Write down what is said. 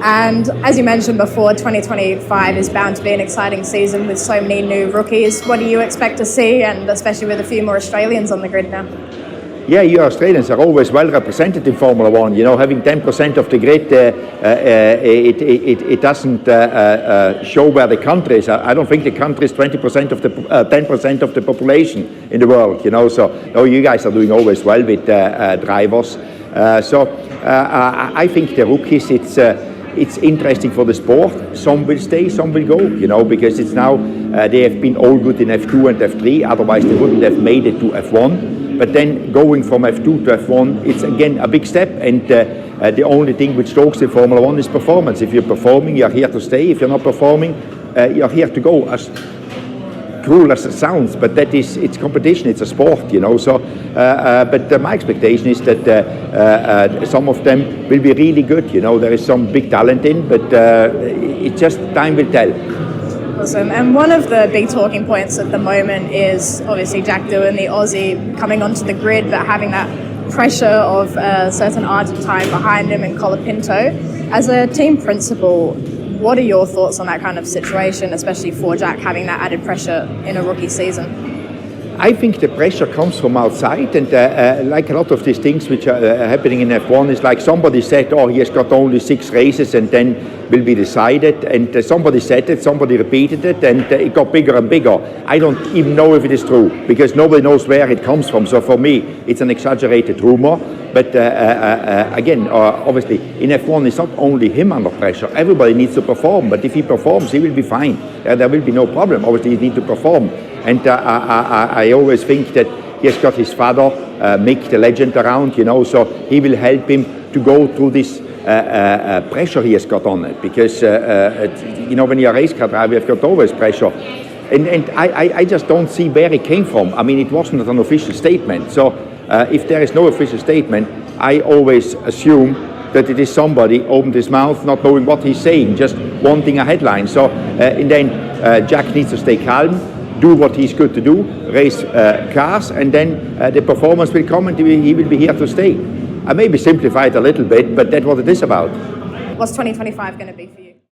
And as you mentioned before, 2025 is bound to be an exciting season with so many new rookies. What do you expect to see, and especially with a few more Australians on the grid now? Yeah, you Australians are always well represented in Formula One. You know, having 10% of the grid, it doesn't show where the country is. I don't think the country is 20% of the 10% of the population in the world. You know, so you guys are doing always well with drivers. I think the rookies, it's interesting for the sport. Some will stay, some will go, you know, because it's now, they have been all good in F2 and F3, otherwise they wouldn't have made it to F1. But then going from F2 to F1, it's again a big step, and the only thing which talks in Formula One is performance. If you're performing, you're here to stay. If you're not performing, you're here to go. As cruel as it sounds, but that is, it's competition, it's a sport, you know. So, but my expectation is that some of them will be really good. You know, there is some big talent in, but it's just time will tell. Awesome. And one of the big talking points at the moment is obviously Jack Doohan, the Aussie, coming onto the grid, but having that pressure of a certain Argentine behind him in Colapinto. As a team principal, what are your thoughts on that kind of situation, especially for Jack having that added pressure in a rookie season? I think the pressure comes from outside, and like a lot of these things which are happening in F1 is like somebody said, oh, he has got only 6 races and then will be decided, and somebody said it, somebody repeated it, and it got bigger and bigger. I don't even know if it is true, because nobody knows where it comes from. So for me, it's an exaggerated rumor. But again, obviously, in F1, it's not only him under pressure. Everybody needs to perform, but if he performs, he will be fine. There will be no problem. Obviously, he needs to perform. And I always think that he has got his father, Mick, the legend, around, you know, so he will help him to go through this pressure he has got on it. Because, you know, when you're a race car driver, you've got always pressure. And I just don't see where it came from. I mean, it wasn't an official statement. So if there is no official statement, I always assume that it is somebody opened his mouth, not knowing what he's saying, just wanting a headline. So and then Jack needs to stay calm, do what he's good to do, race cars, and then the performance will come, and he will be here to stay. I maybe simplified a little bit, but that's what it is about. What's 2025 going to be for you?